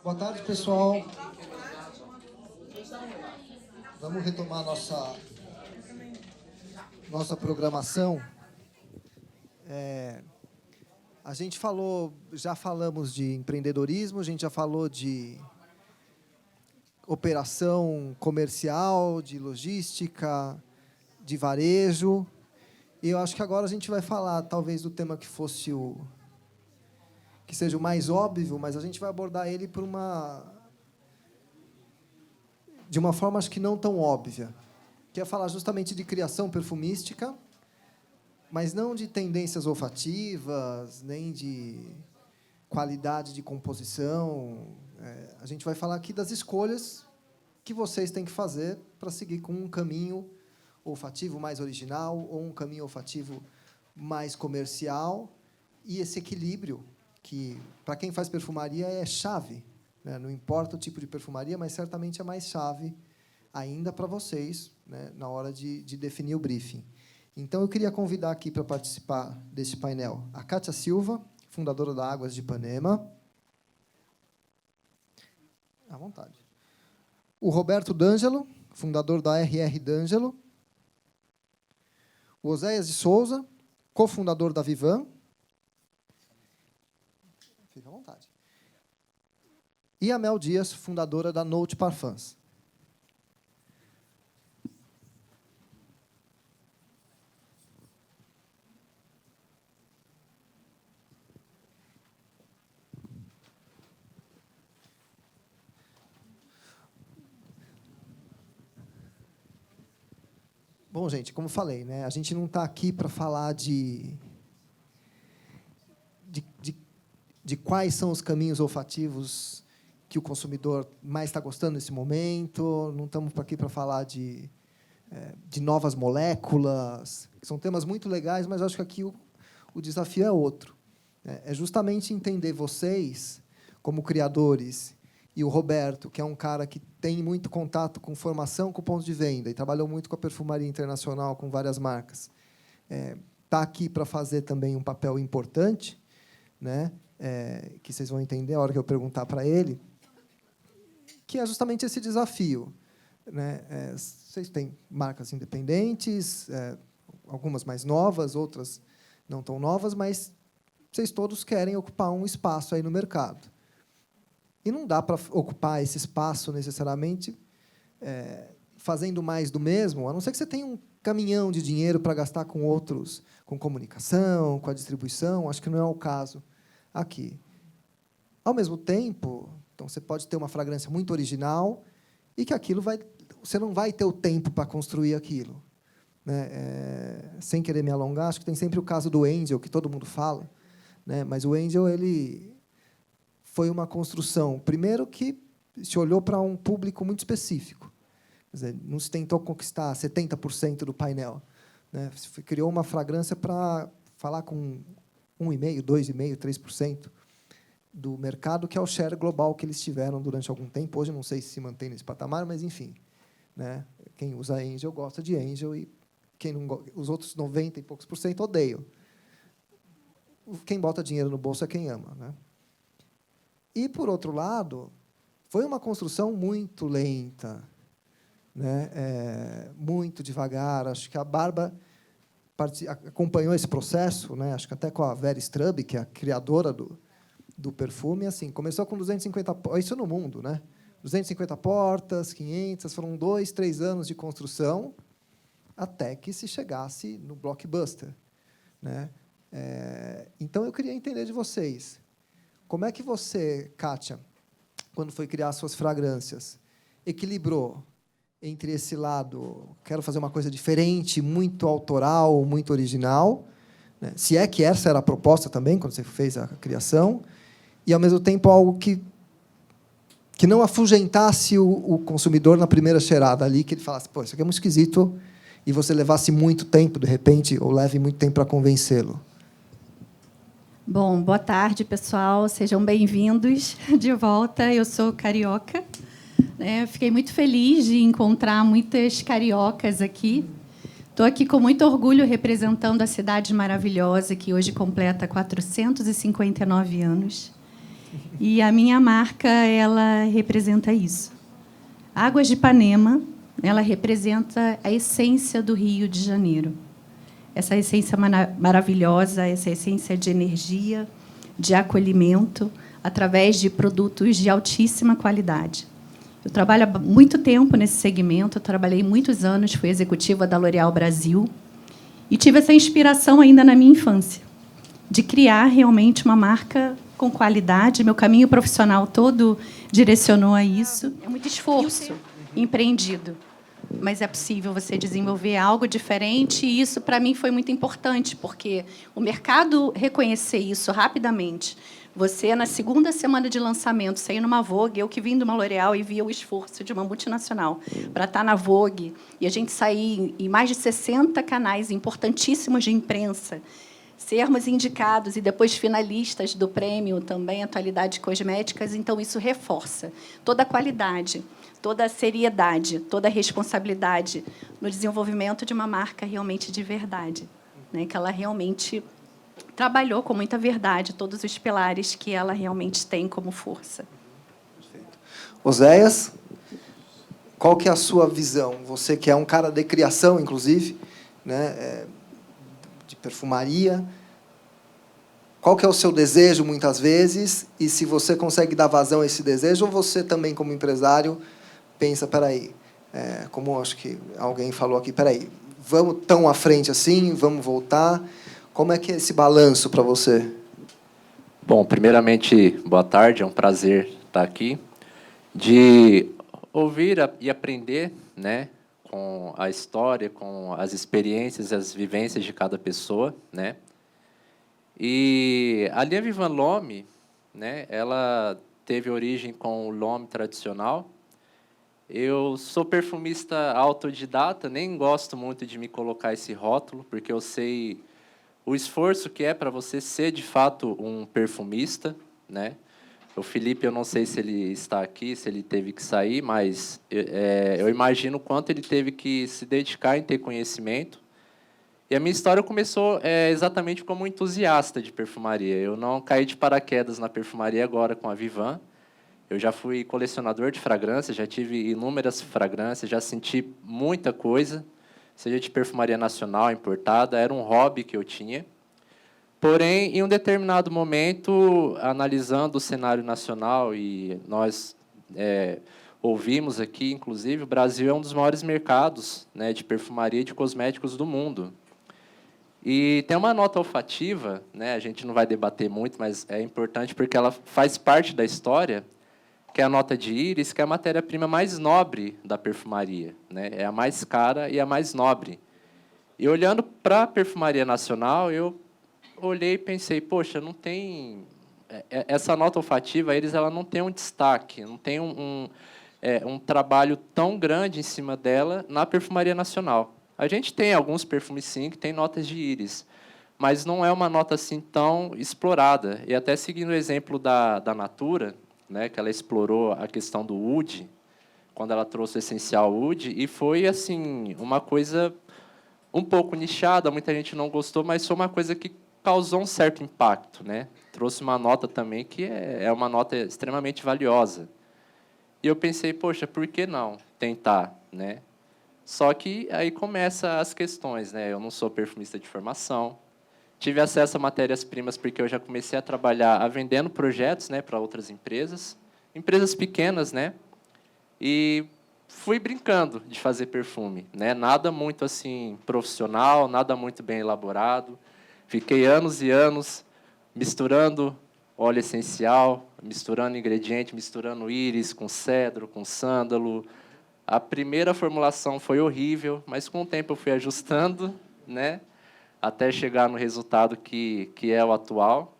Boa tarde, pessoal. Vamos retomar nossa programação. A gente já falamos de empreendedorismo, a gente já falou de operação comercial, de logística, de varejo. E eu acho que agora a gente vai falar, talvez, do tema que seja o mais óbvio, mas a gente vai abordar ele de uma forma, acho que não tão óbvia, que é falar justamente de criação perfumística, mas não de tendências olfativas, nem de qualidade de composição. A gente vai falar aqui das escolhas que vocês têm que fazer para seguir com um caminho olfativo mais original ou um caminho olfativo mais comercial, e esse equilíbrio que, para quem faz perfumaria, é chave, né? Não importa o tipo de perfumaria, mas certamente é mais chave ainda para vocês, né, na hora de definir o briefing. Então, eu queria convidar aqui para participar desse painel a Kátia Silva, fundadora da Águas de Ipanema. À vontade. O Roberto D'Angelo, fundador da RR D'Angelo. O Oséias de Souza, cofundador da Vivan. Fica à vontade. E a Mel Dias, fundadora da Note Parfums. Bom, gente, como falei, né, a gente não está aqui para falar de quais são os caminhos olfativos que o consumidor mais está gostando nesse momento, não estamos aqui para falar de novas moléculas, que são temas muito legais, mas acho que aqui o desafio é outro. É justamente entender vocês, como criadores, e o Roberto, que é um cara que tem muito contato com formação, com pontos de venda, e trabalhou muito com a perfumaria internacional, com várias marcas. Está aqui para fazer também um papel importante, né, que vocês vão entender a hora que eu perguntar para ele, que é justamente esse desafio. Né? Vocês têm marcas independentes, algumas mais novas, outras não tão novas, mas vocês todos querem ocupar um espaço aí no mercado. E não dá para ocupar esse espaço, necessariamente, fazendo mais do mesmo, a não ser que você tenha um caminhão de dinheiro para gastar com outros, com comunicação, com a distribuição. Acho que não é o caso aqui. Ao mesmo tempo, então, você pode ter uma fragrância muito original e que você não vai ter o tempo para construir aquilo. Né? Sem querer me alongar, acho que tem sempre o caso do Angel, que todo mundo fala, né? Mas o Angel ele foi uma construção, primeiro, que se olhou para um público muito específico. Quer dizer, não se tentou conquistar 70% do painel. Né? Se criou uma fragrância para falar com 1,5%, 2,5%, 3% do mercado, que é o share global que eles tiveram durante algum tempo. Hoje, não sei se mantém nesse patamar, mas, enfim. Né? Quem usa Angel gosta de Angel, e quem não, os outros 90% e poucos % odeiam. Quem bota dinheiro no bolso é quem ama. Né? E, por outro lado, foi uma construção muito lenta, né? Muito devagar. Acho que a Barba acompanhou esse processo, né? Acho que até com a Vera Strub, que é a criadora do perfume, assim, começou com 250 portas, isso no mundo, né? 250 portas, 500, foram 2, 3 anos de construção, até que se chegasse no blockbuster. Né? Então, eu queria entender de vocês, como é que você, Kátia, quando foi criar suas fragrâncias, equilibrou entre esse lado, quero fazer uma coisa diferente, muito autoral, muito original, né? Se é que essa era a proposta também, quando você fez a criação, e, ao mesmo tempo, algo que não afugentasse o consumidor na primeira cheirada ali, que ele falasse, pô, isso aqui é muito esquisito, e você levasse muito tempo, de repente, ou leve muito tempo para convencê-lo. Bom, boa tarde, pessoal. Sejam bem-vindos de volta. Eu sou carioca. Fiquei muito feliz de encontrar muitas cariocas aqui. Estou aqui com muito orgulho representando a cidade maravilhosa, que hoje completa 459 anos. E a minha marca, ela representa isso. Águas de Ipanema, ela representa a essência do Rio de Janeiro. Essa essência maravilhosa, essa essência de energia, de acolhimento, através de produtos de altíssima qualidade. Eu trabalho há muito tempo nesse segmento, eu trabalhei muitos anos, fui executiva da L'Oréal Brasil, e tive essa inspiração ainda na minha infância, de criar realmente uma marca com qualidade. Meu caminho profissional todo direcionou a isso. É muito esforço empreendido, mas é possível você desenvolver algo diferente, e isso, para mim, foi muito importante, porque o mercado reconhecer isso rapidamente. Você, na segunda semana de lançamento, sair numa Vogue, eu que vim de uma L'Oréal e via o esforço de uma multinacional para estar na Vogue, e a gente sair em mais de 60 canais importantíssimos de imprensa, sermos indicados e depois finalistas do prêmio também Atualidade Cosméticas, então isso reforça toda a qualidade, toda a seriedade, toda a responsabilidade no desenvolvimento de uma marca realmente de verdade, né? Que ela realmente trabalhou com muita verdade todos os pilares que ela realmente tem como força. Perfeito. Oséias, qual que é a sua visão? Você que é um cara de criação, inclusive, né, de perfumaria, qual que é o seu desejo, muitas vezes, e se você consegue dar vazão a esse desejo, ou você também, como empresário, pensa, peraí, como acho que alguém falou aqui, peraí, vamos tão à frente assim, vamos voltar. Como é que é esse balanço para você? Bom, primeiramente, boa tarde, é um prazer estar aqui, de ouvir e aprender, né, com a história, com as experiências e as vivências de cada pessoa, né? E a linha Vivan L'Homme, né, ela teve origem com o L'Homme tradicional. Eu sou perfumista autodidata, nem gosto muito de me colocar esse rótulo, porque eu sei o esforço que é para você ser, de fato, um perfumista, né? O Felipe, eu não sei se ele está aqui, se ele teve que sair, mas eu imagino o quanto ele teve que se dedicar em ter conhecimento. E a minha história começou exatamente como entusiasta de perfumaria. Eu não caí de paraquedas na perfumaria agora com a Vivan. Eu já fui colecionador de fragrâncias, já tive inúmeras fragrâncias, já senti muita coisa, seja de perfumaria nacional, importada, era um hobby que eu tinha. Porém, em um determinado momento, analisando o cenário nacional, e nós ouvimos aqui, inclusive, o Brasil é um dos maiores mercados, né, de perfumaria e de cosméticos do mundo. E tem uma nota olfativa, né, a gente não vai debater muito, mas é importante porque ela faz parte da história, que é a nota de íris, que é a matéria-prima mais nobre da perfumaria, né? É a mais cara e a mais nobre. E olhando para a perfumaria nacional, eu olhei e pensei, poxa, não tem essa nota olfativa, ela não tem um destaque, não tem um trabalho tão grande em cima dela na perfumaria nacional. A gente tem alguns perfumes, sim, que tem notas de íris, mas não é uma nota assim tão explorada. E até seguindo o exemplo da Natura, né, que ela explorou a questão do oud, quando ela trouxe o essencial oud, e foi assim uma coisa um pouco nichada, muita gente não gostou, mas foi uma coisa que causou um certo impacto, né? Trouxe uma nota também que é uma nota extremamente valiosa. E eu pensei, poxa, por que não tentar, né? Só que aí começa as questões, né? Eu não sou perfumista de formação. Tive acesso a matérias-primas porque eu já comecei a trabalhar vendendo projetos, né, para outras empresas pequenas, né? E fui brincando de fazer perfume, né? Nada muito assim profissional, nada muito bem elaborado. Fiquei anos e anos misturando óleo essencial, misturando ingrediente, misturando íris com cedro, com sândalo. A primeira formulação foi horrível, mas com o tempo eu fui ajustando, né? Até chegar no resultado que é o atual.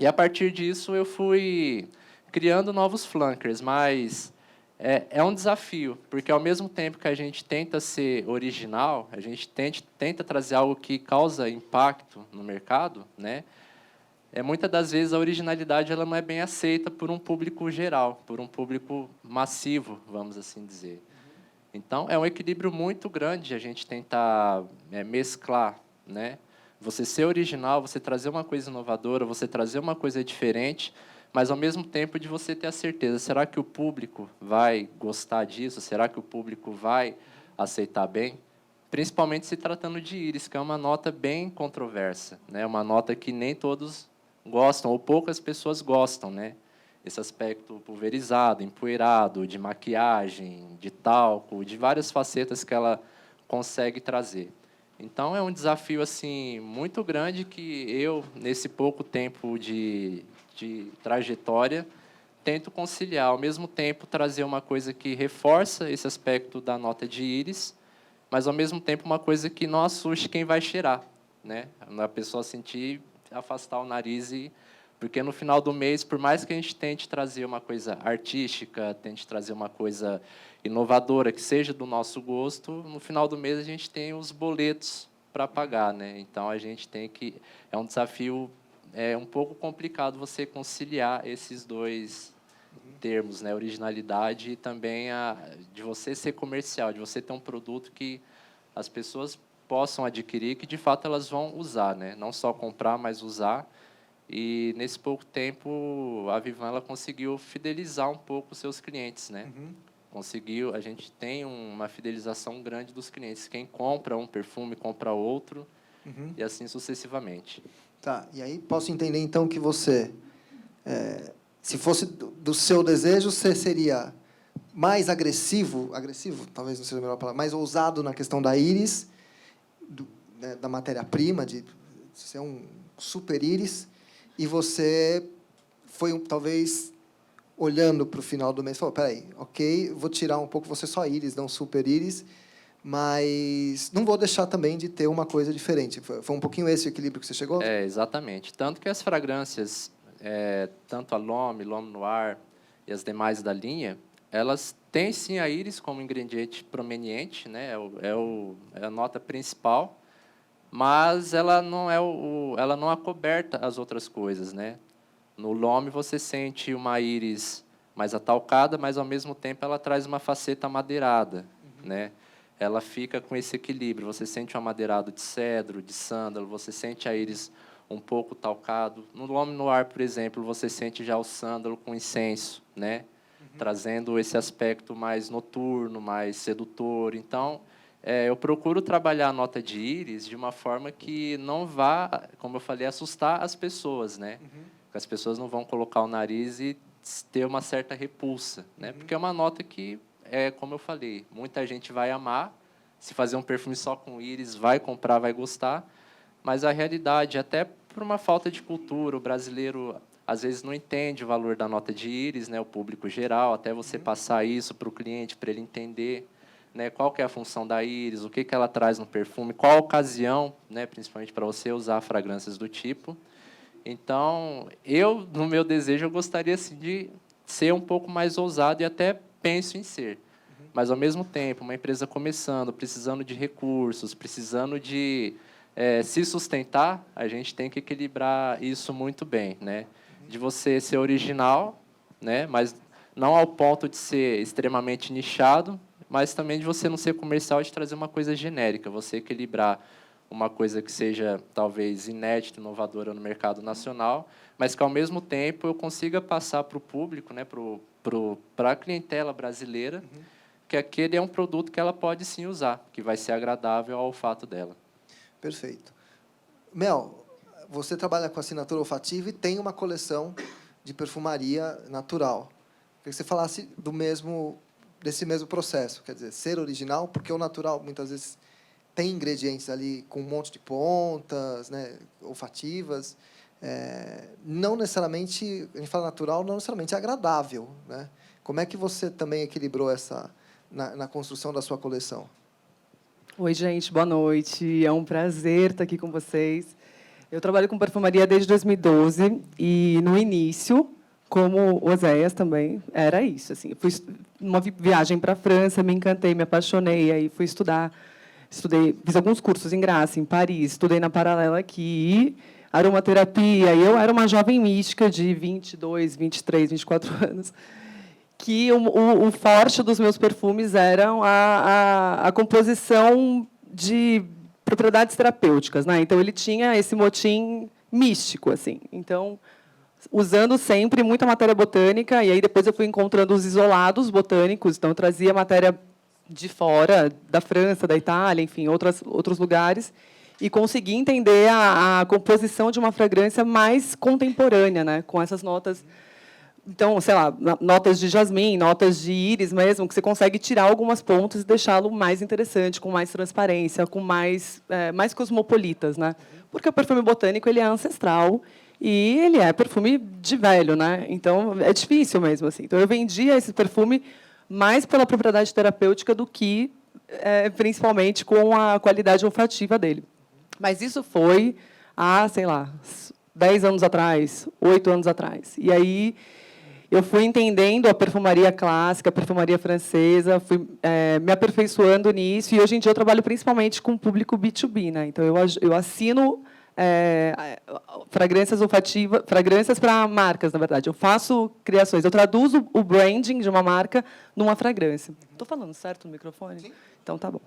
E, a partir disso, eu fui criando novos flankers, mas é um desafio, porque, ao mesmo tempo que a gente tenta ser original, a gente tenta trazer algo que causa impacto no mercado, né? Muitas das vezes, a originalidade ela não é bem aceita por um público geral, por um público massivo, vamos assim dizer. Então, é um equilíbrio muito grande a gente tentar mesclar, né? Você ser original, você trazer uma coisa inovadora, você trazer uma coisa diferente, mas, ao mesmo tempo, de você ter a certeza, será que o público vai gostar disso? Será que o público vai aceitar bem? Principalmente se tratando de íris, que é uma nota bem controversa, né? Uma nota que nem todos gostam, ou poucas pessoas gostam, né? Esse aspecto pulverizado, empoeirado, de maquiagem, de talco, de várias facetas que ela consegue trazer. Então, é um desafio assim muito grande que eu, nesse pouco tempo de trajetória, tento conciliar, ao mesmo tempo, trazer uma coisa que reforça esse aspecto da nota de íris, mas, ao mesmo tempo, uma coisa que não assuste quem vai cheirar, né? A pessoa sentir, afastar o nariz porque, no final do mês, por mais que a gente tente trazer uma coisa artística, tente trazer uma coisa inovadora, que seja do nosso gosto, no final do mês a gente tem os boletos para pagar, né? Então, a gente tem que... É um desafio um pouco complicado você conciliar esses dois termos, né? Originalidade e também de você ser comercial, de você ter um produto que as pessoas possam adquirir, que, de fato, elas vão usar, né? Não só comprar, mas usar. E, nesse pouco tempo, a Vivan ela conseguiu fidelizar um pouco os seus clientes, né? Conseguiu, a gente tem uma fidelização grande dos clientes. Quem compra um perfume, compra outro, e assim sucessivamente. Tá, e aí posso entender, então, que você, se fosse do seu desejo, você seria mais agressivo, talvez não seja a melhor palavra, mais ousado na questão da íris, né, da matéria-prima, de ser um super íris, e você foi, talvez, olhando para o final do mês, falou, peraí, ok, vou tirar um pouco, você só íris, não super íris, mas não vou deixar também de ter uma coisa diferente. Foi um pouquinho esse o equilíbrio que você chegou? Exatamente. Tanto que as fragrâncias, tanto a L'Homme Noir e as demais da linha, elas têm, sim, a íris como ingrediente prominente, né? É a nota principal, mas ela não ela não acoberta as outras coisas, né? No L'Homme você sente uma íris mais atalcada, mas, ao mesmo tempo, ela traz uma faceta amadeirada, né? Ela fica com esse equilíbrio. Você sente um amadeirado de cedro, de sândalo, você sente a íris um pouco talcado. No L'Homme Noir, por exemplo, você sente já o sândalo com incenso, né? Trazendo esse aspecto mais noturno, mais sedutor. Então, eu procuro trabalhar a nota de íris de uma forma que não vá, como eu falei, assustar as pessoas, né? As pessoas não vão colocar o nariz e ter uma certa repulsa, né? Porque é uma nota que, como eu falei, muita gente vai amar. Se fazer um perfume só com íris, vai comprar, vai gostar. Mas a realidade, até por uma falta de cultura, o brasileiro às vezes não entende o valor da nota de íris, né? O público geral, até você passar isso para o cliente, para ele entender, né, qual que é a função da íris, o que ela traz no perfume, qual a ocasião, né, principalmente para você usar fragrâncias do tipo. Então, no meu desejo, eu gostaria, assim, de ser um pouco mais ousado, e até penso em ser. Mas, ao mesmo tempo, uma empresa começando, precisando de recursos, precisando de se sustentar, a gente tem que equilibrar isso muito bem, né? De você ser original, né, mas não ao ponto de ser extremamente nichado, mas também de você não ser comercial, de trazer uma coisa genérica, você equilibrar uma coisa que seja, talvez, inédita, inovadora no mercado nacional, mas que, ao mesmo tempo, eu consiga passar para o público, né, para a clientela brasileira, que aquele é um produto que ela pode, sim, usar, que vai ser agradável ao olfato dela. Perfeito. Mel, você trabalha com assinatura olfativa e tem uma coleção de perfumaria natural. Queria que você falasse desse mesmo processo, quer dizer, ser original, porque o natural, muitas vezes, tem ingredientes ali com um monte de pontas, né, olfativas. Não necessariamente, a gente fala natural, não necessariamente é agradável, né? Como é que você também equilibrou na construção da sua coleção? Oi, gente, boa noite. É um prazer estar aqui com vocês. Eu trabalho com perfumaria desde 2012 e, no início, como o Oséias também, era isso. Assim, fui uma viagem para a França, me encantei, me apaixonei, aí fui estudar. Fiz alguns cursos em Graça, em Paris, estudei na Paralela aqui, aromaterapia, e eu era uma jovem mística de 22, 23, 24 anos, que o forte dos meus perfumes eram a composição de propriedades terapêuticas, né? Então, ele tinha esse motim místico, assim. Então, usando sempre muita matéria botânica, e aí depois eu fui encontrando os isolados botânicos, então eu trazia matéria de fora, da França, da Itália, enfim, outros lugares, e consegui entender a composição de uma fragrância mais contemporânea, né, com essas notas. Então, sei lá, notas de jasmim, notas de íris mesmo, que você consegue tirar algumas pontas e deixá-lo mais interessante, com mais transparência, com mais cosmopolitas, né? Porque o perfume botânico ele é ancestral e ele é perfume de velho, né? Então é difícil mesmo assim. Então eu vendia esse perfume mais pela propriedade terapêutica do que principalmente com a qualidade olfativa dele. Mas isso foi há, sei lá, 10 anos atrás, 8 anos atrás. E aí eu fui entendendo a perfumaria clássica, a perfumaria francesa, fui me aperfeiçoando nisso, e hoje em dia eu trabalho principalmente com o público B2B, né? Então eu assino fragrâncias olfativas, fragrâncias para marcas, na verdade. Eu faço criações, eu traduzo o branding de uma marca numa fragrância. Estou falando certo no microfone? Sim. Então tá bom.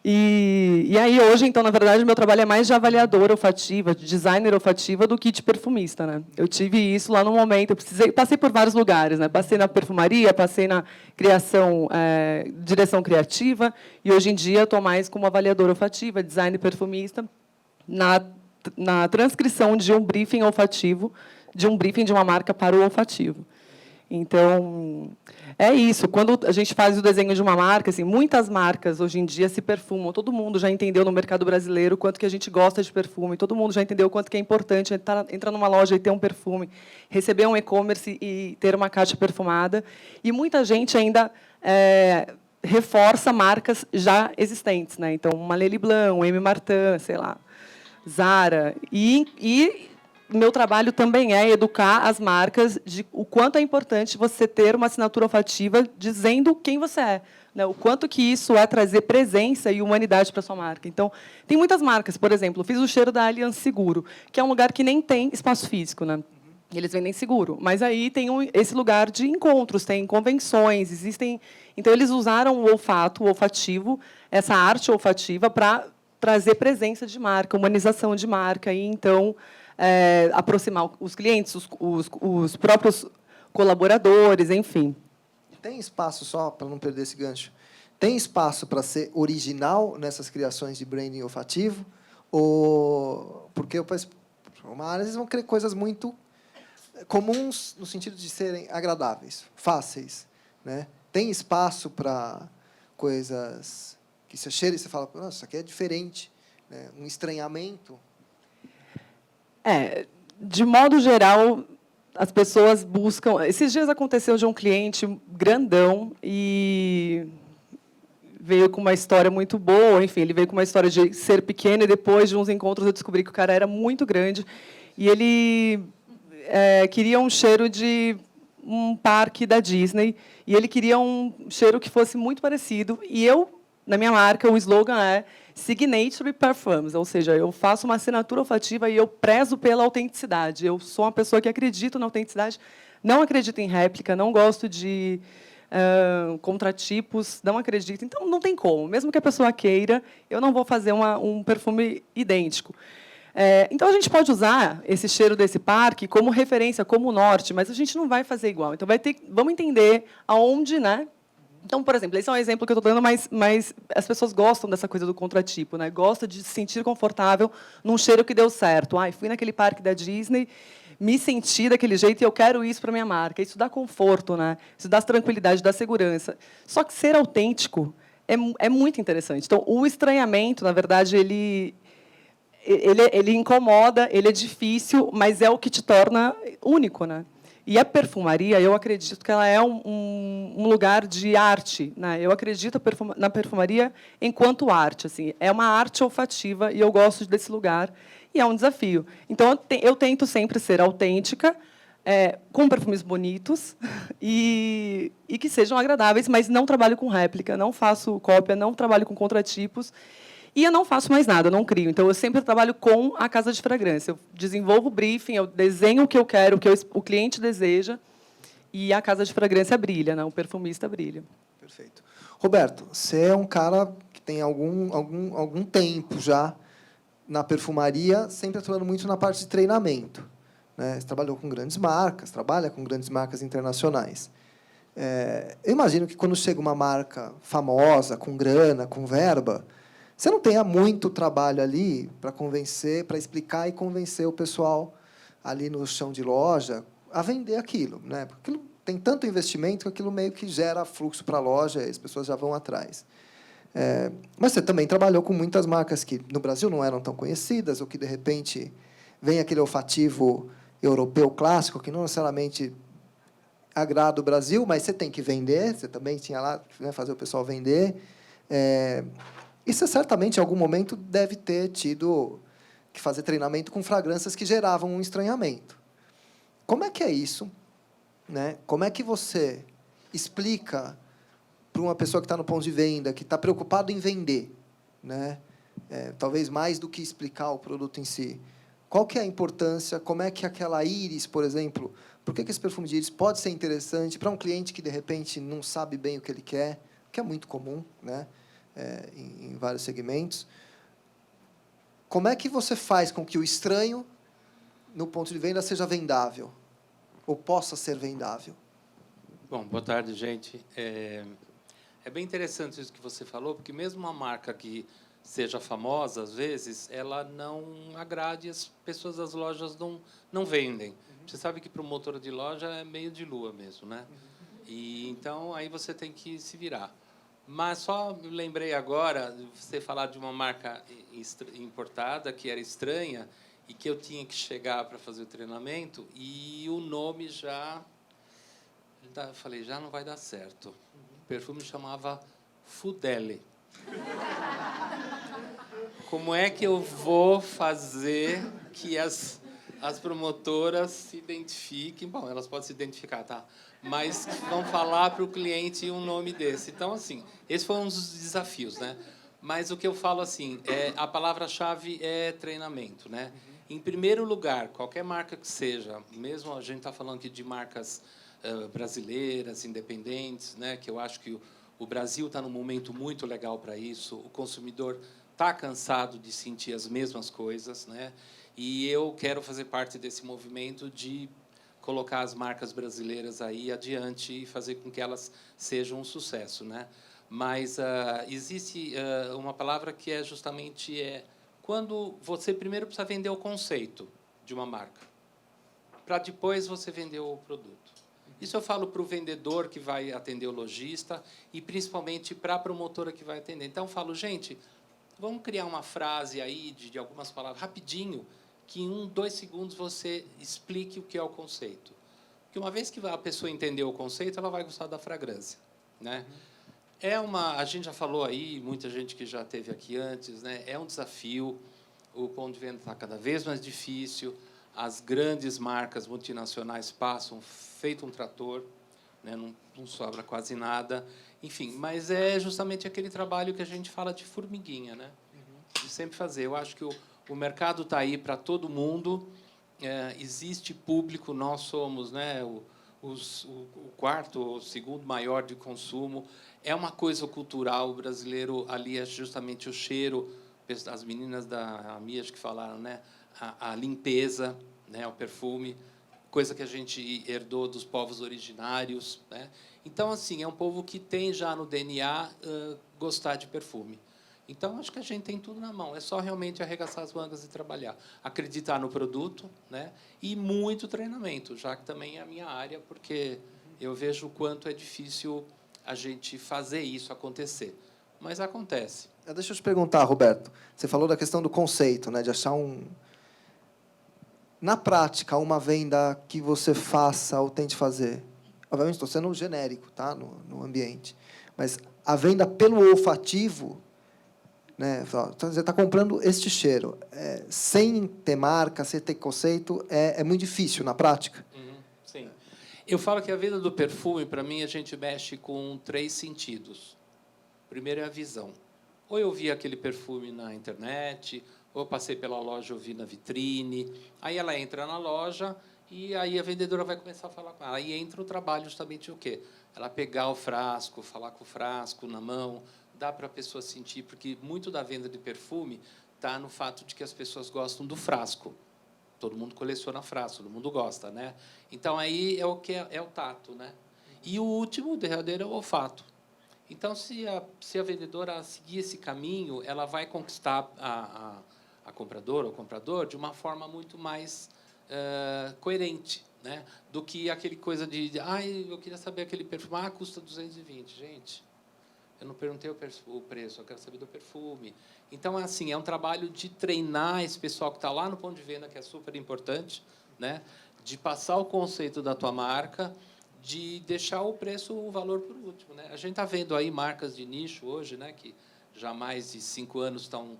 E aí, hoje, então, na verdade, o meu trabalho é mais de avaliadora olfativa, de designer olfativa, do que de perfumista, né? Eu tive isso lá no momento, passei por vários lugares, né? Passei na perfumaria, passei na criação, direção criativa, e hoje em dia estou mais como avaliadora olfativa, designer perfumista, na transcrição de um briefing olfativo, de um briefing de uma marca para o olfativo. Então, é isso. Quando a gente faz o desenho de uma marca, assim, muitas marcas hoje em dia se perfumam. Todo mundo já entendeu no mercado brasileiro o quanto que a gente gosta de perfume. Todo mundo já entendeu o quanto que é importante entrar numa loja e ter um perfume, receber um e-commerce e ter uma caixa perfumada. E muita gente ainda reforça marcas já existentes, né? Então, uma Lely Blanc, um M. Martin, sei lá, Zara. E meu trabalho também é educar as marcas de o quanto é importante você ter uma assinatura olfativa dizendo quem você é, né? O quanto que isso é trazer presença e humanidade para a sua marca. Então, tem muitas marcas, por exemplo, eu fiz o cheiro da Allianz Seguro, que é um lugar que nem tem espaço físico, né? Eles vendem seguro, mas aí tem esse lugar de encontros, tem convenções, existem. Então, eles usaram o olfato, o olfativo, essa arte olfativa, para trazer presença de marca, humanização de marca, e então aproximar os clientes, os próprios colaboradores, enfim. Tem espaço, só para não perder esse gancho, tem espaço para ser original nessas criações de branding olfativo? Ou porque uma área eles vão querer coisas muito comuns no sentido de serem agradáveis, fáceis, né? Tem espaço para coisas que você cheira e você fala, nossa, isso aqui é diferente, né? Um estranhamento. De modo geral, as pessoas buscam. Esses dias aconteceu de um cliente grandão e veio com uma história muito boa. Enfim, ele veio com uma história de ser pequeno, e depois de uns encontros eu descobri que o cara era muito grande e ele queria um cheiro de um parque da Disney, e ele queria um cheiro que fosse muito parecido, e eu, na minha marca, o slogan é Signature Parfums, ou seja, eu faço uma assinatura olfativa e eu prezo pela autenticidade. Eu sou uma pessoa que acredita na autenticidade, não acredito em réplica, não gosto de contratipos, não acredito. Então, não tem como. Mesmo que a pessoa queira, eu não vou fazer um perfume idêntico. Então, a gente pode usar esse cheiro desse parque como referência, como norte, mas a gente não vai fazer igual. Então, vamos entender aonde, né? Então, por exemplo, esse é um exemplo que eu estou dando, mas as pessoas gostam dessa coisa do contratipo, né? Gostam de se sentir confortável num cheiro que deu certo. Fui naquele parque da Disney, me senti daquele jeito e eu quero isso para a minha marca. Isso dá conforto, né? Isso dá tranquilidade, dá segurança. Só que ser autêntico é muito interessante. Então, o estranhamento, na verdade, ele incomoda, ele é difícil, mas é o que te torna único, né? E a perfumaria, eu acredito que ela é um lugar de arte, né? Eu acredito na perfumaria enquanto arte, assim, é uma arte olfativa e eu gosto desse lugar e é um desafio. Então eu tento sempre ser autêntica, com perfumes bonitos e que sejam agradáveis, mas não trabalho com réplica, não faço cópia, não trabalho com contratipos. E eu não faço mais nada, eu não crio. Então, eu sempre trabalho com a casa de fragrância. Eu desenvolvo o briefing, eu desenho o que eu quero, o que o cliente deseja, e a casa de fragrância brilha, né? O perfumista brilha. Perfeito. Roberto, você é um cara que tem algum tempo já na perfumaria, sempre atuando muito na parte de treinamento, né? Você trabalhou com grandes marcas, trabalha com grandes marcas internacionais. Eu imagino que quando chega uma marca famosa, com grana, com verba, você não tenha muito trabalho ali para convencer, para explicar e convencer o pessoal ali no chão de loja a vender aquilo, né? Porque aquilo tem tanto investimento que aquilo meio que gera fluxo para a loja e as pessoas já vão atrás. Mas você também trabalhou com muitas marcas que no Brasil não eram tão conhecidas, ou que, de repente, vem aquele olfativo europeu clássico, que não necessariamente agrada o Brasil, mas você tem que vender, você também tinha lá, né, fazer o pessoal vender. E você, certamente, em algum momento, deve ter tido que fazer treinamento com fragrâncias que geravam um estranhamento. Como é que é isso? Né? Como é que você explica para uma pessoa que está no ponto de venda, que está preocupado em vender, né? Talvez mais do que explicar o produto em si, qual que é a importância, como é que aquela íris, por exemplo, por que esse perfume de íris pode ser interessante para um cliente que, de repente, não sabe bem o que ele quer, que é muito comum, né? Em vários segmentos. Como é que você faz com que o estranho, no ponto de venda, seja vendável, ou possa ser vendável? Bom, boa tarde, gente. É bem interessante isso que você falou, porque mesmo uma marca que seja famosa, às vezes, ela não agrade, as pessoas das lojas não vendem. Você sabe que promotora de loja é meio de lua mesmo, né? E então aí você tem que se virar. Mas só me lembrei agora de você falar de uma marca importada que era estranha e que eu tinha que chegar para fazer o treinamento e o nome já... Eu falei, já não vai dar certo. O perfume chamava Fudele. Como é que eu vou fazer que as promotoras se identifiquem? Bom, elas podem se identificar, tá? Mas vão falar para o cliente um nome desse. Então, assim, esse foi um dos desafios, né? Mas o que eu falo, assim, a palavra-chave é treinamento, né? Em primeiro lugar, qualquer marca que seja, mesmo a gente está falando aqui de marcas brasileiras, independentes, né? Que eu acho que o Brasil está num momento muito legal para isso. O consumidor está cansado de sentir as mesmas coisas, né? E eu quero fazer parte desse movimento de colocar as marcas brasileiras aí adiante e fazer com que elas sejam um sucesso, né? Mas existe uma palavra que é justamente quando você primeiro precisa vender o conceito de uma marca, para depois você vender o produto. Isso eu falo para o vendedor que vai atender o lojista e, principalmente, para a promotora que vai atender. Então, eu falo, gente, vamos criar uma frase aí de algumas palavras, rapidinho, que em 2 segundos você explique o que é o conceito. Porque, uma vez que a pessoa entender o conceito, ela vai gostar da fragrância, né? A gente já falou aí, muita gente que já esteve aqui antes, né? É um desafio, o ponto de venda está cada vez mais difícil, as grandes marcas multinacionais passam feito um trator, né? Não sobra quase nada. Enfim, mas é justamente aquele trabalho que a gente fala de formiguinha, né? De sempre fazer. Eu acho que o mercado está aí para todo mundo, existe público, nós somos, né, o quarto ou segundo maior de consumo. É uma coisa cultural, o brasileiro ali é justamente o cheiro, as meninas da Mias que falaram, né, a limpeza, né, o perfume, coisa que a gente herdou dos povos originários, né? Então, assim, é um povo que tem já no DNA gostar de perfume. Então, acho que a gente tem tudo na mão. É só realmente arregaçar as mangas e trabalhar. Acreditar no produto, né? E muito treinamento, já que também é a minha área, porque eu vejo o quanto é difícil a gente fazer isso acontecer. Mas acontece. Deixa eu te perguntar, Roberto. Você falou da questão do conceito, né? De achar Na prática, uma venda que você faça ou tente fazer. Obviamente, estou sendo genérico, tá? No ambiente. Mas a venda pelo olfativo, né? Você está comprando este cheiro. Sem ter marca, sem ter conceito, é muito difícil na prática. Sim. Eu falo que a venda do perfume, para mim, a gente mexe com 3 sentidos. Primeiro é a visão. Ou eu vi aquele perfume na internet, ou eu passei pela loja, eu vi na vitrine. Aí ela entra na loja e aí a vendedora vai começar a falar com ela. Aí entra o trabalho justamente o quê? Ela pegar o frasco, falar com o frasco na mão, dá para a pessoa sentir, porque muito da venda de perfume está no fato de que as pessoas gostam do frasco. todo mundo coleciona frasco, todo mundo gosta, né? Então, aí é o que é o tato, né? E o último, o derradeiro, é o olfato. Então, se a vendedora seguir esse caminho, ela vai conquistar a compradora ou o comprador de uma forma muito mais coerente, né? Do que aquele coisa de eu queria saber aquele perfume, custa 220. Gente, eu não perguntei o preço, eu quero saber do perfume. Então, assim, é um trabalho de treinar esse pessoal que está lá no ponto de venda, que é super importante, né? De passar o conceito da tua marca, de deixar o preço, o valor por último, né? A gente está vendo aí marcas de nicho hoje, né? Que já há mais de 5 anos estão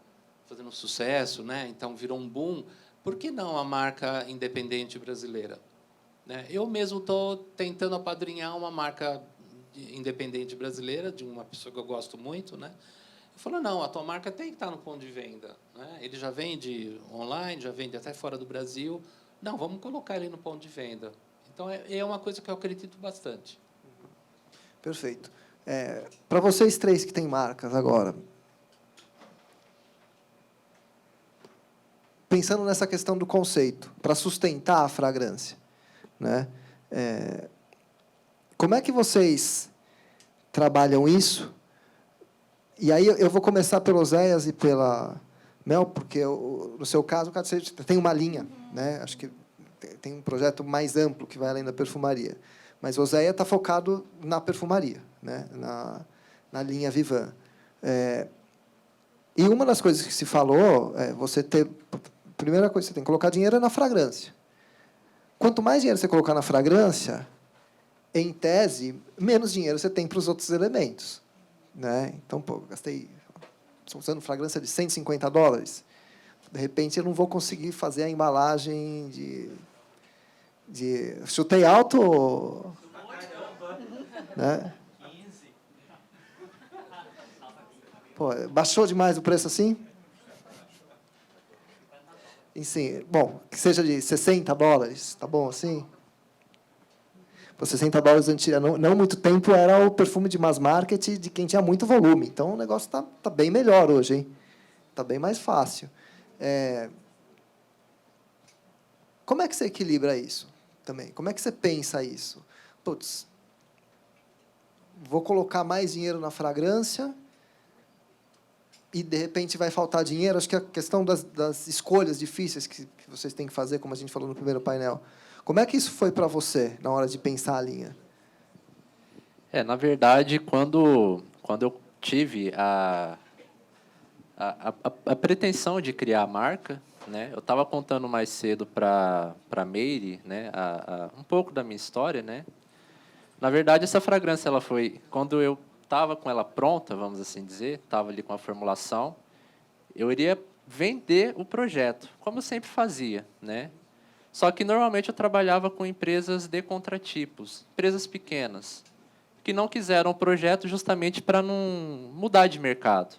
fazendo sucesso, né? Então virou um boom. Por que não a marca independente brasileira? Né? Eu mesmo estou tentando apadrinhar uma marca independente brasileira, de uma pessoa que eu gosto muito, né? Eu falo, não, a tua marca tem que estar no ponto de venda, né? Ele já vende online, já vende até fora do Brasil. Não, vamos colocar ele no ponto de venda. Então, é uma coisa que eu acredito bastante. Perfeito. Para vocês três que têm marcas agora, pensando nessa questão do conceito, para sustentar a fragrância, né? Como é que vocês trabalham isso? E aí eu vou começar pelo Oséias e pela Mel, porque no seu caso, você tem uma linha, né? Acho que tem um projeto mais amplo que vai além da perfumaria. Mas o Oséias está focado na perfumaria, né? Na linha Vivan. E uma das coisas que se falou é você ter... A primeira coisa que você tem que colocar dinheiro é na fragrância. Quanto mais dinheiro você colocar na fragrância, em tese, menos dinheiro você tem para os outros elementos, né? Então, gastei... Estou usando fragrância de $150. De repente, eu não vou conseguir fazer a embalagem de... Chutei alto... Né? Pô, baixou demais o preço assim? Sim, bom, que seja de $60, tá bom assim? Por $60 antiga, não muito tempo, era o perfume de mass market de quem tinha muito volume. Então, o negócio tá bem melhor hoje, hein? Está bem mais fácil. Como é que você equilibra isso também? Como é que você pensa isso? Putz, vou colocar mais dinheiro na fragrância e, de repente, vai faltar dinheiro. Acho que a questão das escolhas difíceis que vocês têm que fazer, como a gente falou no primeiro painel. Como é que isso foi para você, na hora de pensar a linha? Na verdade, quando eu tive a pretensão de criar a marca, né? Eu estava contando mais cedo para a Meire, né? Um pouco da minha história, né? Na verdade, essa fragrância ela foi quando eu estava com ela pronta, vamos assim dizer, estava ali com a formulação, eu iria vender o projeto, como eu sempre fazia, né? Só que normalmente eu trabalhava com empresas de contratipos, empresas pequenas, que não quiseram o projeto justamente para não mudar de mercado.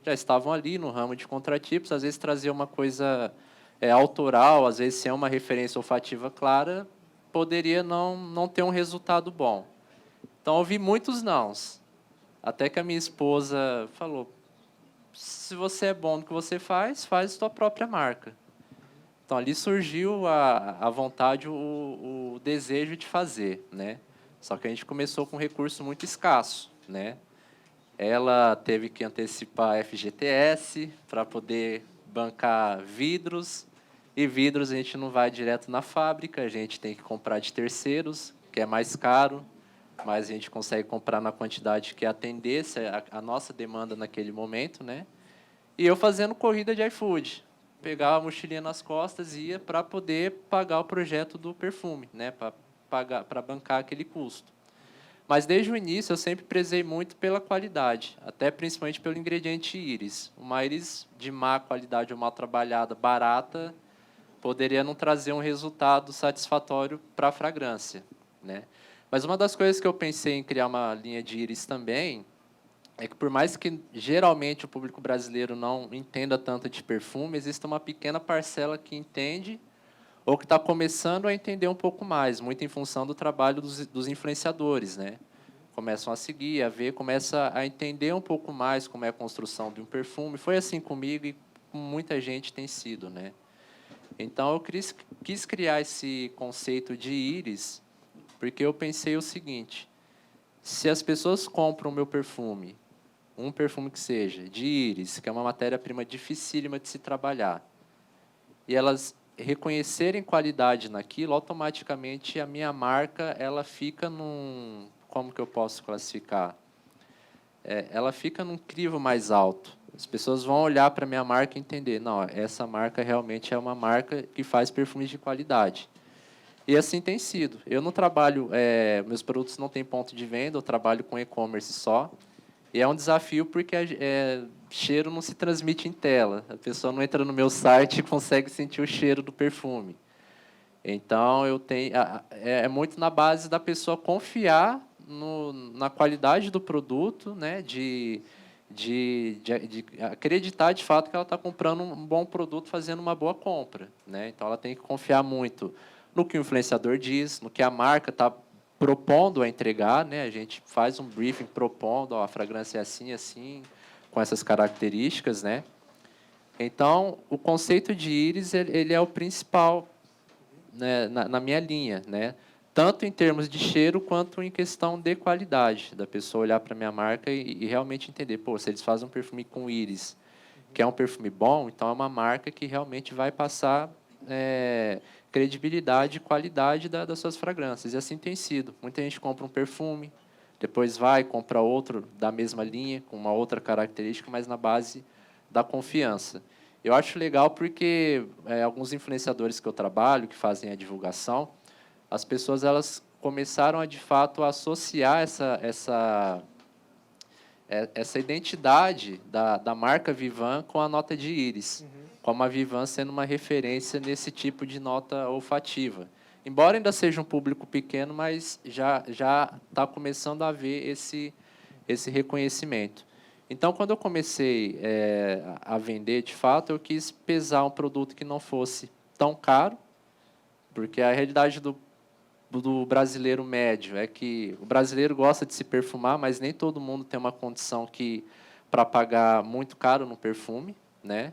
Já estavam ali no ramo de contratipos, às vezes trazia uma coisa autoral, às vezes sem uma referência olfativa clara, poderia não ter um resultado bom. Então, ouvi muitos nãos. Até que a minha esposa falou, se você é bom no que você faz a sua própria marca. Então, ali surgiu a vontade, o desejo de fazer, né? Só que a gente começou com um recurso muito escasso, né? Ela teve que antecipar a FGTS para poder bancar vidros. E vidros a gente não vai direto na fábrica, a gente tem que comprar de terceiros, que é mais caro, mas a gente consegue comprar na quantidade que atendesse a nossa demanda naquele momento, né? E eu fazendo corrida de iFood. Pegava a mochilinha nas costas e ia para poder pagar o projeto do perfume, né? Para bancar aquele custo. Mas, desde o início, eu sempre prezei muito pela qualidade, até principalmente pelo ingrediente íris. Uma íris de má qualidade ou mal trabalhada, barata, poderia não trazer um resultado satisfatório para a fragrância, né? Mas uma das coisas que eu pensei em criar uma linha de íris também é que, por mais que geralmente o público brasileiro não entenda tanto de perfume, existe uma pequena parcela que entende ou que está começando a entender um pouco mais, muito em função do trabalho dos influenciadores, né? Começam a seguir, a ver, começa a entender um pouco mais como é a construção de um perfume. Foi assim comigo e com muita gente tem sido, né? Então, eu quis criar esse conceito de íris, porque eu pensei o seguinte: se as pessoas compram o meu perfume, um perfume que seja, de íris, que é uma matéria-prima dificílima de se trabalhar, e elas reconhecerem qualidade naquilo, automaticamente a minha marca ela fica num... Como que eu posso classificar? Ela fica num crivo mais alto. As pessoas vão olhar para a minha marca e entender, não, essa marca realmente é uma marca que faz perfumes de qualidade. E assim tem sido. Eu não trabalho, meus produtos não têm ponto de venda, eu trabalho com e-commerce só. E é um desafio porque cheiro não se transmite em tela. A pessoa não entra no meu site e consegue sentir o cheiro do perfume. Então, eu tenho, é muito na base da pessoa confiar na qualidade do produto, né? De acreditar de fato que ela está comprando um bom produto, fazendo uma boa compra, né? Então, ela tem que confiar muito no que o influenciador diz, no que a marca está propondo a entregar, né? A gente faz um briefing propondo, ó, a fragrância é assim, assim, com essas características, né? Então, o conceito de íris ele é o principal, né, na minha linha, né? Tanto em termos de cheiro quanto em questão de qualidade, da pessoa olhar para a minha marca e realmente entender, pô, se eles fazem um perfume com íris, que é um perfume bom, então é uma marca que realmente vai passar credibilidade e qualidade das suas fragrâncias. E assim tem sido. Muita gente compra um perfume, depois vai compra outro da mesma linha, com uma outra característica, mas na base da confiança. Eu acho legal porque alguns influenciadores que eu trabalho, que fazem a divulgação, as pessoas elas começaram a, de fato, a associar essa identidade da marca Vivan com a nota de íris, como a Vivan sendo uma referência nesse tipo de nota olfativa. Embora ainda seja um público pequeno, mas já está começando a haver esse reconhecimento. Então, quando eu comecei a vender, de fato, eu quis pesar um produto que não fosse tão caro, porque a realidade do brasileiro médio é que o brasileiro gosta de se perfumar, mas nem todo mundo tem uma condição para pagar muito caro no perfume, né?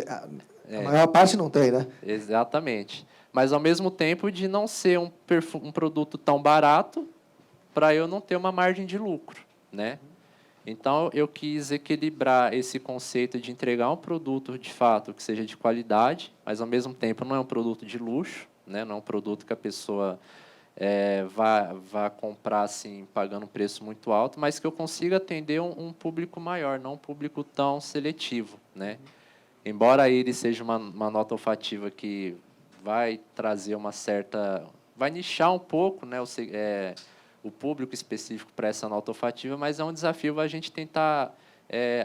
A maior parte não tem, né? Exatamente. Mas, ao mesmo tempo, de não ser um produto tão barato para eu não ter uma margem de lucro, né? Então, eu quis equilibrar esse conceito de entregar um produto, de fato, que seja de qualidade, mas, ao mesmo tempo, não é um produto de luxo, né? Não é um produto que a pessoa vá comprar assim, pagando um preço muito alto, mas que eu consiga atender um público maior, não um público tão seletivo, né? Embora ele seja uma nota olfativa que vai trazer uma certa... vai nichar um pouco, né, o público específico para essa nota olfativa, mas é um desafio a gente tentar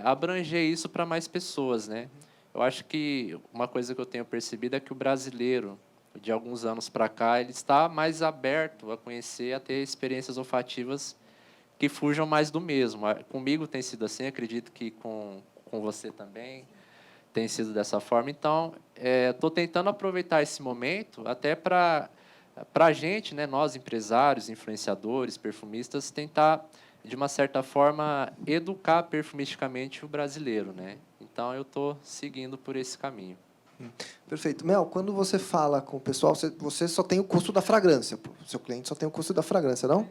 abranger isso para mais pessoas, né? Eu acho que uma coisa que eu tenho percebido é que o brasileiro, de alguns anos para cá, ele está mais aberto a conhecer, a ter experiências olfativas que fujam mais do mesmo. Comigo tem sido assim, acredito que com você também tem sido dessa forma. Então, estou tentando aproveitar esse momento até para a gente, né, nós empresários, influenciadores, perfumistas, tentar, de uma certa forma, educar perfumisticamente o brasileiro, né? Então, eu estou seguindo por esse caminho. Perfeito. Mel, quando você fala com o pessoal, você só tem o custo da fragrância. O seu cliente só tem o custo da fragrância, não?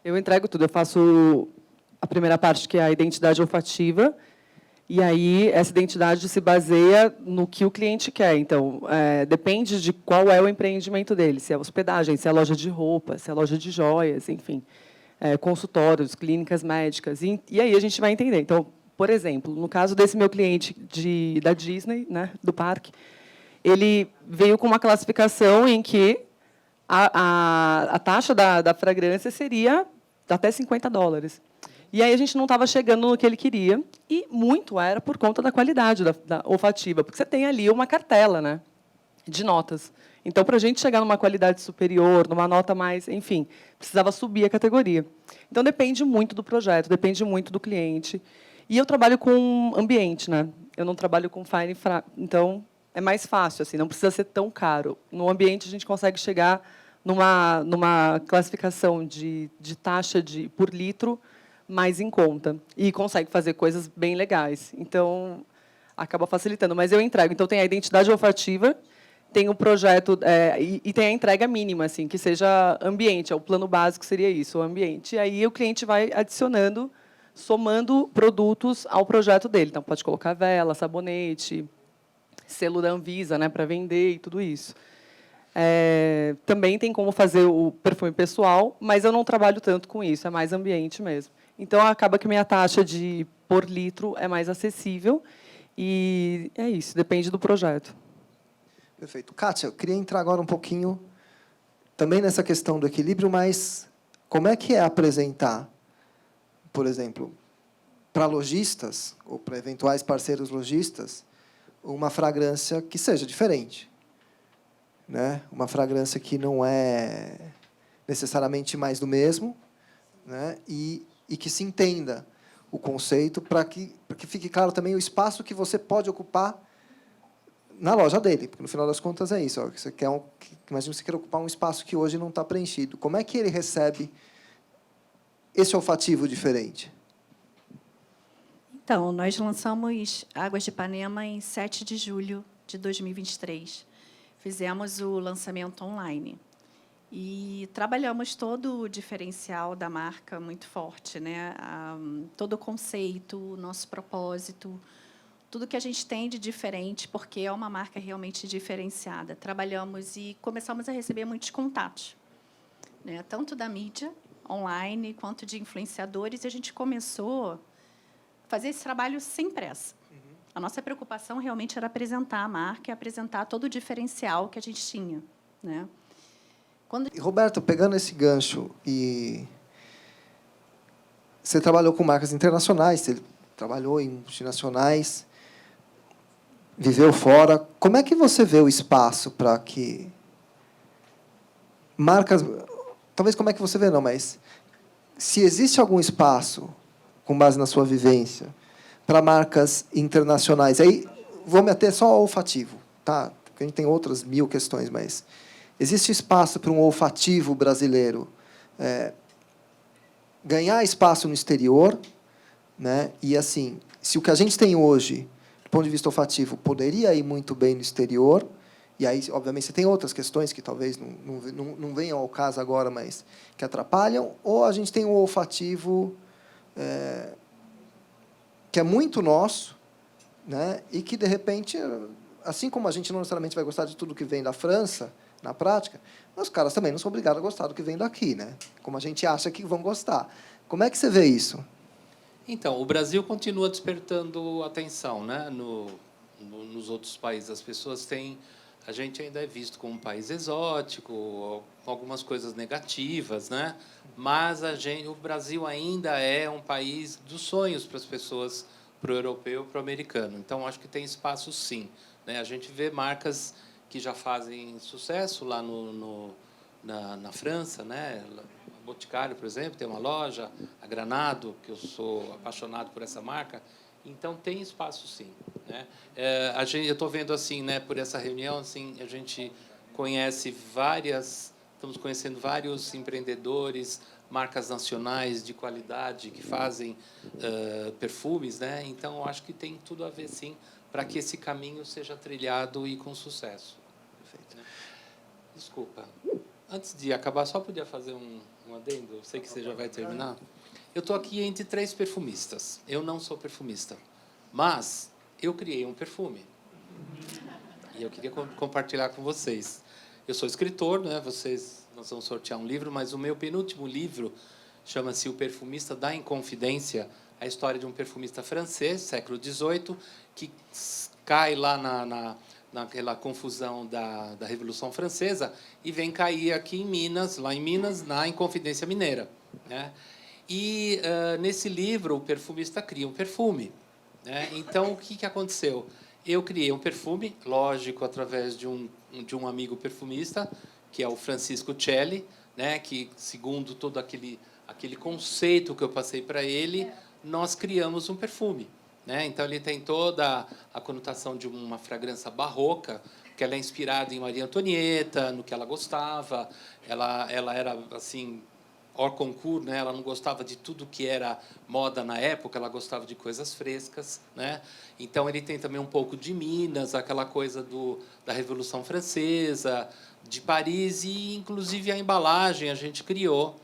Eu entrego tudo. Eu faço a primeira parte, que é a identidade olfativa, e aí essa identidade se baseia no que o cliente quer. Então, depende de qual é o empreendimento dele, se é hospedagem, se é loja de roupa, se é loja de joias, enfim, consultórios, clínicas médicas. E aí a gente vai entender. Então, por exemplo, no caso desse meu cliente da Disney, né, do parque, ele veio com uma classificação em que a taxa da fragrância seria até $50. E aí a gente não estava chegando no que ele queria, e muito era por conta da qualidade da olfativa, porque você tem ali uma cartela, né, de notas. Então, para a gente chegar numa qualidade superior, numa nota mais, enfim, precisava subir a categoria. Então, depende muito do projeto, depende muito do cliente. E eu trabalho com ambiente, né? Eu não trabalho com fine, então é mais fácil, assim, não precisa ser tão caro. No ambiente a gente consegue chegar numa classificação de taxa por litro mais em conta e consegue fazer coisas bem legais. Então, acaba facilitando. Mas eu entrego. Então, tem a identidade olfativa, tem o projeto e tem a entrega mínima, assim, que seja ambiente. O plano básico seria isso, o ambiente. E aí o cliente vai adicionando, somando produtos ao projeto dele. Então, pode colocar vela, sabonete, selo da Anvisa, né, para vender e tudo isso. Também tem como fazer o perfume pessoal, mas eu não trabalho tanto com isso, é mais ambiente mesmo. Então, acaba que minha taxa por litro é mais acessível. E é isso, depende do projeto. Perfeito. Kátia, eu queria entrar agora um pouquinho também nessa questão do equilíbrio, mas como é que é apresentar, por exemplo, para lojistas ou para eventuais parceiros lojistas, uma fragrância que seja diferente, né? Uma fragrância que não é necessariamente mais do mesmo, né? E que se entenda o conceito para que fique claro também o espaço que você pode ocupar na loja dele, porque no final das contas é isso. Ó, você quer imagina que você quer ocupar um espaço que hoje não está preenchido. Como é que ele recebe esse olfativo diferente? Então, nós lançamos Águas de Ipanema em 7 de julho de 2023. Fizemos o lançamento online. E trabalhamos todo o diferencial da marca muito forte, né? Todo o conceito, o nosso propósito, tudo que a gente tem de diferente, porque é uma marca realmente diferenciada. Trabalhamos e começamos a receber muitos contatos, né? Tanto da mídia online quanto de influenciadores. E a gente começou a fazer esse trabalho sem pressa. A nossa preocupação realmente era apresentar a marca e apresentar todo o diferencial que a gente tinha, né? Roberto, pegando esse gancho, você trabalhou com marcas internacionais, você trabalhou em multinacionais, viveu fora. Como é que você vê o espaço para que marcas... Talvez como é que você vê, não, mas se existe algum espaço, com base na sua vivência, para marcas internacionais, aí vou me ater só ao olfativo, tá? Porque a gente tem outras 1000 questões, mas existe espaço para um olfativo brasileiro ganhar espaço no exterior, né? E assim, se o que a gente tem hoje, do ponto de vista olfativo, poderia ir muito bem no exterior, e aí, obviamente, você tem outras questões que talvez não venham ao caso agora, mas que atrapalham, ou a gente tem um olfativo que é muito nosso, né? E que, de repente, assim como a gente não necessariamente vai gostar de tudo que vem da França, na prática, os caras também não são obrigados a gostar do que vem daqui, né? Como a gente acha que vão gostar. Como é que você vê isso? Então, o Brasil continua despertando atenção, né? Nos outros países. As pessoas têm... A gente ainda é visto como um país exótico, com algumas coisas negativas, né? Mas o Brasil ainda é um país dos sonhos para as pessoas, para o europeu, para o americano. Então, acho que tem espaço, sim, né? A gente vê marcas que já fazem sucesso lá na França, né? A Boticário, por exemplo, tem uma loja, a Granado, que eu sou apaixonado por essa marca. Então, tem espaço, sim, né? Eu estou vendo, assim, né, por essa reunião, assim, a gente estamos conhecendo vários empreendedores, marcas nacionais de qualidade que fazem perfumes, né? Então, eu acho que tem tudo a ver, sim, para que esse caminho seja trilhado e com sucesso. Perfeito. Né? Desculpa. Antes de acabar, só podia fazer um adendo? Eu sei que você já vai terminar. Eu estou aqui entre 3 perfumistas. Eu não sou perfumista, mas eu criei um perfume. E eu queria compartilhar com vocês. Eu sou escritor, né? Nós vamos sortear um livro, mas o meu penúltimo livro chama-se O Perfumista da Inconfidência, a história de um perfumista francês, século XVIII, que cai lá naquela confusão da Revolução Francesa e vem cair aqui em Minas, lá em Minas, na Inconfidência Mineira, né? E, nesse livro, o perfumista cria um perfume, né? Então, o que aconteceu? Eu criei um perfume, lógico, através de um amigo perfumista, que é o Francisco Celli, né? Que, segundo todo aquele conceito que eu passei para ele, nós criamos um perfume, né? Então, ele tem toda a conotação de uma fragrância barroca, que ela é inspirada em Maria Antonieta, no que ela gostava. Ela era, assim... hors concours, né? Ela não gostava de tudo que era moda na época, ela gostava de coisas frescas, né? Então ele tem também um pouco de Minas, aquela coisa da Revolução Francesa, de Paris e inclusive a embalagem a gente criou.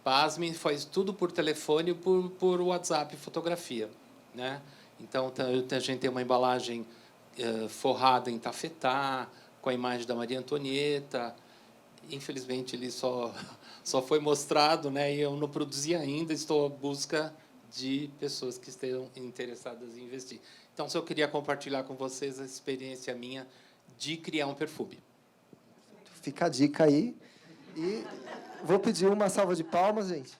Pasmem, faz tudo por telefone, por WhatsApp, fotografia, né? Então a gente tem uma embalagem forrada em tafetá, com a imagem da Maria Antonieta. Infelizmente ele só foi mostrado, né? E eu não produzi ainda. Estou à busca de pessoas que estejam interessadas em investir. Então, só queria compartilhar com vocês a experiência minha de criar um perfume. Fica a dica aí. E vou pedir uma salva de palmas, gente.